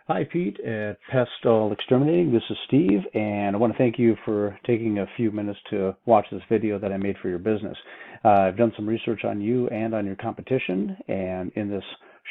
Hi, Pete at Pest All Exterminating. This is Steve, and I want to thank you for taking a few minutes to watch this video that I made for your business. I've done some research on you and on your competition, and in this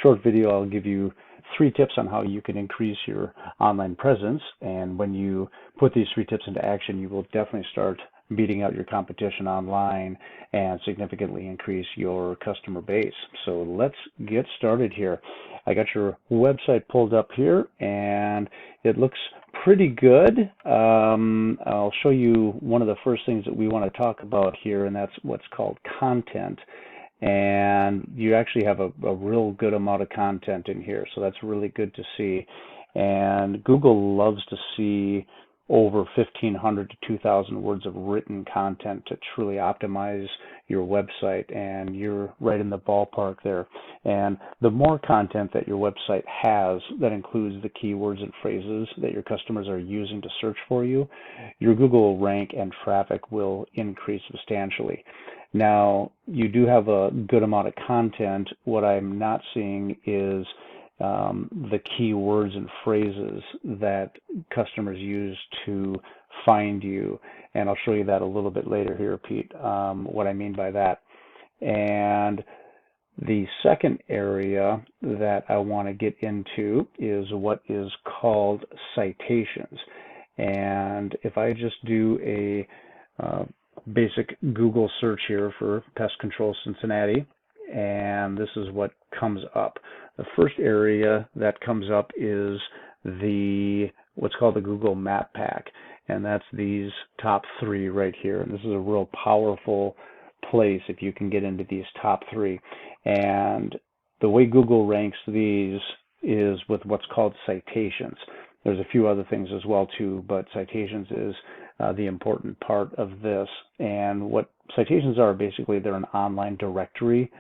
short video, I'll give you 3 tips on how you can increase your online presence. And when you put these 3 tips into action, you will definitely start beating out your competition online and significantly increase your customer base. So let's get started here. I got your website pulled up here and it looks pretty good. I'll show you one of the first things that we want to talk about here, and that's what's called content. And you actually have a real good amount of content in here, so that's really good to see. And Google loves to see over 1,500 to 2,000 words of written content to truly optimize your website, and you're right in the ballpark there. And the more content that your website has that includes the keywords and phrases that your customers are using to search for you, your Google rank and traffic will increase substantially. Now, you do have a good amount of content. What I'm not seeing is the keywords and phrases that customers use to find you. And I'll show you that a little bit later here, Pete, what I mean by that. And the second area that I want to get into is what is called citations. And if I just do a basic Google search here for Pest Control Cincinnati, and this is what comes up. The first area that comes up is what's called the Google Map Pack, and that's these top 3 right here. And this is a real powerful place if you can get into these top 3. And the way Google ranks these is with what's called citations. There's a few other things as well too, but citations is the important part of this. And what citations are, basically, they're an online directory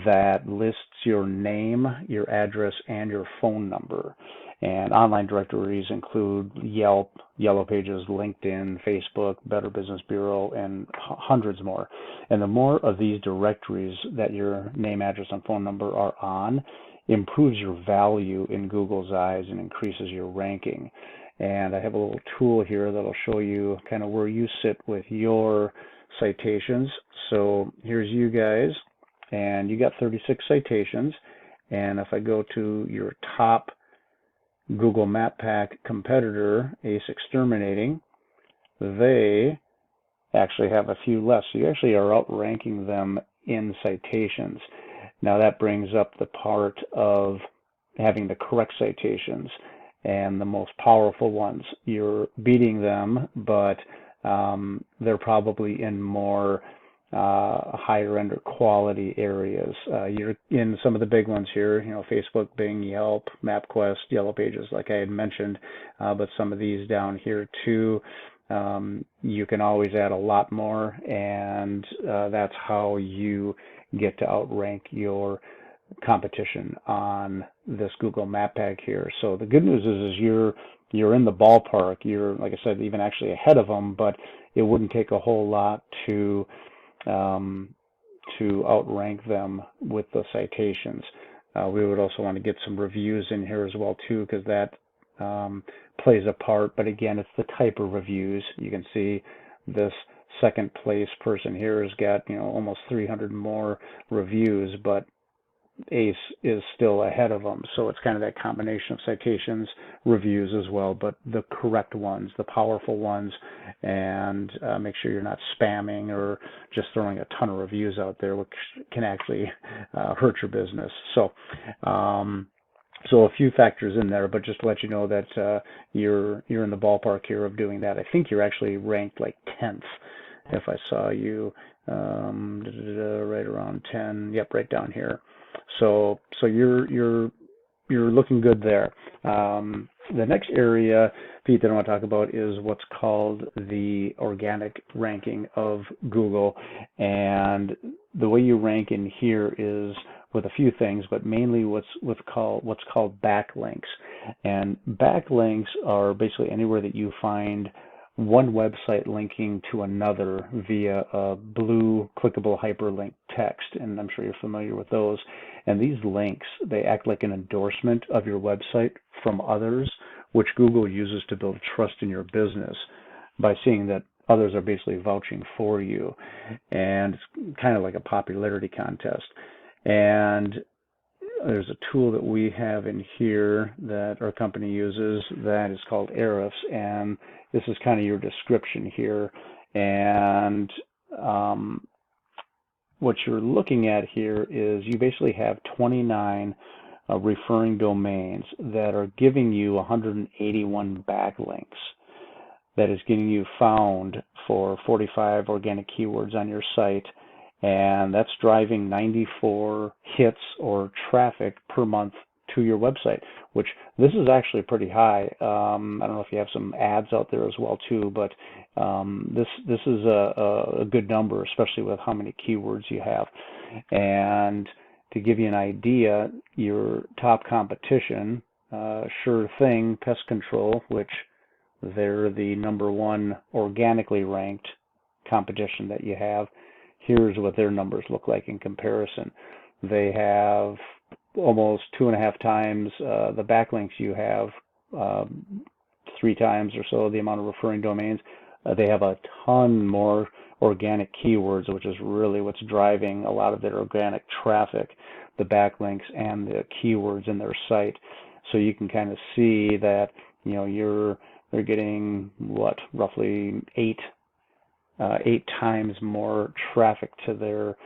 that lists your name, your address, and your phone number. And online directories include Yelp, Yellow Pages, LinkedIn, Facebook, Better Business Bureau, and hundreds more. And the more of these directories that your name, address, and phone number are on, improves your value in Google's eyes and increases your ranking. And I have a little tool here that'll show you kind of where you sit with your citations. So here's you guys, and you got 36 citations. And if I go to your top Google Map Pack competitor, Ace Exterminating, they actually have a few less. So you actually are outranking them in citations. Now that brings up the part of having the correct citations and the most powerful ones. You're beating them, but they're probably in more higher end or quality areas. You're in some of the big ones here, Facebook, Bing, Yelp, MapQuest, Yellow Pages, like I had mentioned, but some of these down here too, you can always add a lot more, and that's how you get to outrank your competition on this Google Map Pack here. So the good news is you're in the ballpark. You're, like I said, even actually ahead of them, but it wouldn't take a whole lot to outrank them with the citations. We would also want to get some reviews in here as well too, because that plays a part. But again, it's the type of reviews. You can see this second place person here has got almost 300 more reviews, but Ace is still ahead of them. So it's kind of that combination of citations, reviews as well, but the correct ones, the powerful ones, and make sure you're not spamming or just throwing a ton of reviews out there, which can actually hurt your business. So a few factors in there, but just to let you know that you're in the ballpark here of doing that. I think you're actually ranked like 10th if I saw you right around 10. Yep, right down here. So you're looking good there. The next area, Pete, that I want to talk about is what's called the organic ranking of Google. And the way you rank in here is with a few things, but mainly what's called backlinks. And backlinks are basically anywhere that you find one website linking to another via a blue clickable hyperlink text, and I'm sure you're familiar with those. And these links, they act like an endorsement of your website from others, which Google uses to build trust in your business by seeing that others are basically vouching for you. And it's kind of like a popularity contest. And there's a tool that we have in here that our company uses that is called Ahrefs, and this is kind of your description here. And what you're looking at here is you basically have 29 referring domains that are giving you 181 backlinks. That is getting you found for 45 organic keywords on your site, and that's driving 94 hits or traffic per month to your website, which this is actually pretty high. I don't know if you have some ads out there as well too, but this is a good number, especially with how many keywords you have. And to give you an idea, your top competition, Sure Thing Pest Control, which they're the #1 organically ranked competition that you have. Here's what their numbers look like in comparison. They have almost 2.5 times the backlinks you have, 3 times or so the amount of referring domains. They have a ton more organic keywords, which is really what's driving a lot of their organic traffic, the backlinks and the keywords in their site. So you can kind of see that, you know, they're getting what, roughly 8 times more traffic to their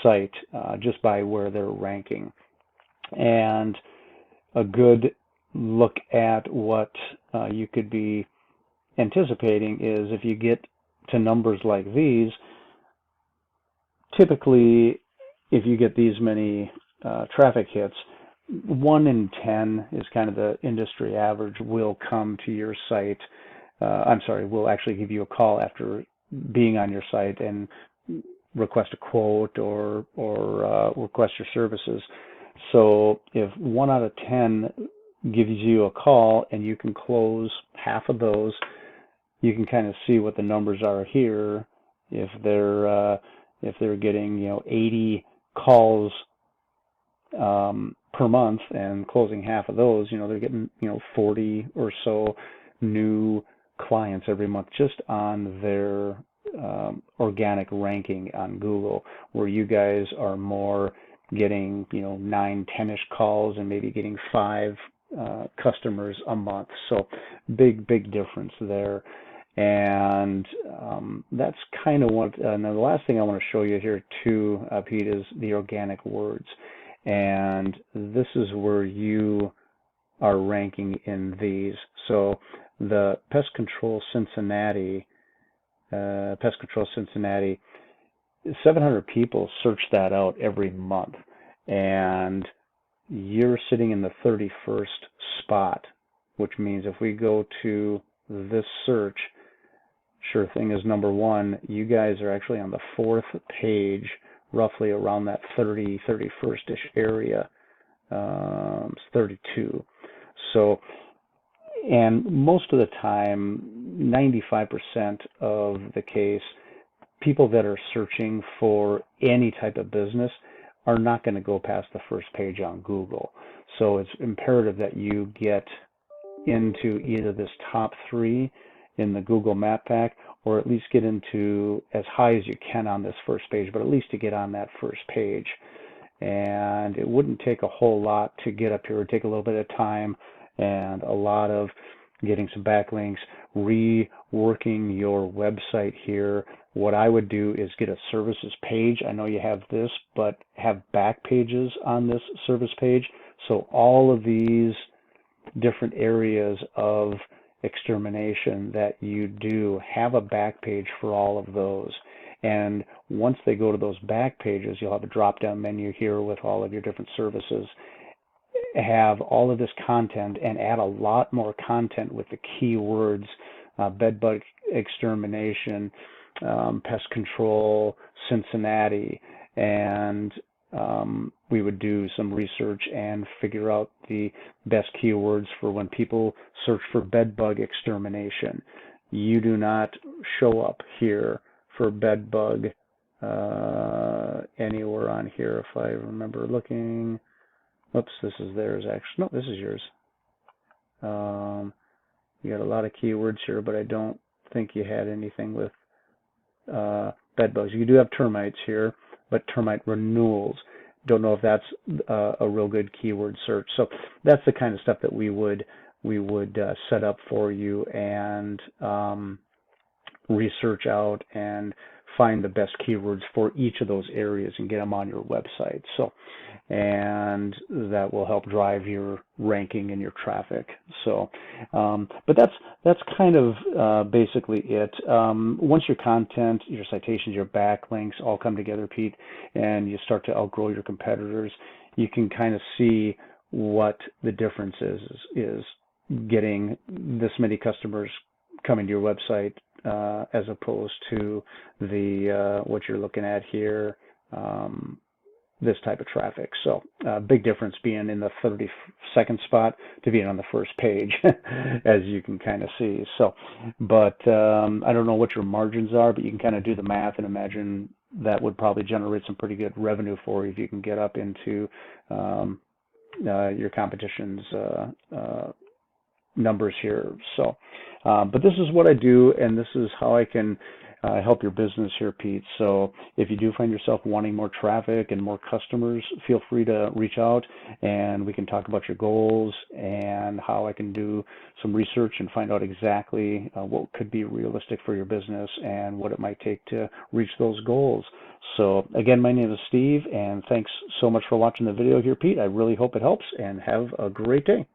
site just by where they're ranking. And a good look at what you could be anticipating is if you get to numbers like these, typically if you get these many traffic hits, 1 in 10 is kind of the industry average will come to your site. Will actually give you a call after being on your site and request a quote or request your services. So if 1 out of 10 gives you a call and you can close half of those, you can kind of see what the numbers are here. If they're getting 80 calls per month and closing half of those, they're getting 40 or so new clients every month just on their organic ranking on Google, where you guys are more getting 9, 10-ish calls and maybe getting 5 customers a month. So big difference there. And that's kind of what, now the last thing I want to show you here too, Pete, is the organic words. And this is where you are ranking in these. So the Pest Control Cincinnati, 700 people search that out every month, and you're sitting in the 31st spot, which means if we go to this search, Sure Thing is #1. You guys are actually on the 4th page, roughly around that 31st-ish area. It's 32. So, and most of the time, 95% of the case, people that are searching for any type of business are not going to go past the first page on Google. So it's imperative that you get into either this top 3 in the Google Map Pack, or at least get into as high as you can on this first page, but at least to get on that first page. And it wouldn't take a whole lot to get up here. It would take a little bit of time and a lot of getting some backlinks, reworking your website here. What I would do is get a services page. I know you have this, but have back pages on this service page. So all of these different areas of extermination that you do, have a back page for all of those. And once they go to those back pages, you'll have a drop-down menu here with all of your different services. Have all of this content and add a lot more content with the keywords, bed bug extermination, pest control, Cincinnati, and we would do some research and figure out the best keywords for when people search for bed bug extermination. You do not show up here for bed bug anywhere on here. If I remember looking, oops, this is theirs actually. No, this is yours. You got a lot of keywords here, but I don't think you had anything with bed bugs. You do have termites here, but termite renewals. Don't know if that's a real good keyword search. So that's the kind of stuff that we would set up for you and research out and find the best keywords for each of those areas and get them on your website. So, and that will help drive your ranking and your traffic. So, but that's kind of basically it. Once your content, your citations, your backlinks all come together, Pete, and you start to outgrow your competitors, you can kind of see what the difference is getting this many customers coming to your website as opposed to the what you're looking at here, this type of traffic. So big difference being in the 32nd spot to being on the first page, as you can kind of see. So, but I don't know what your margins are, but you can kind of do the math and imagine that would probably generate some pretty good revenue for you if you can get up into your competition's numbers here. So, but this is what I do, and this is how I can help your business here, Pete. So if you do find yourself wanting more traffic and more customers, feel free to reach out and we can talk about your goals and how I can do some research and find out exactly what could be realistic for your business and what it might take to reach those goals. So again, my name is Steve, and thanks so much for watching the video here, Pete. I really hope it helps, and have a great day.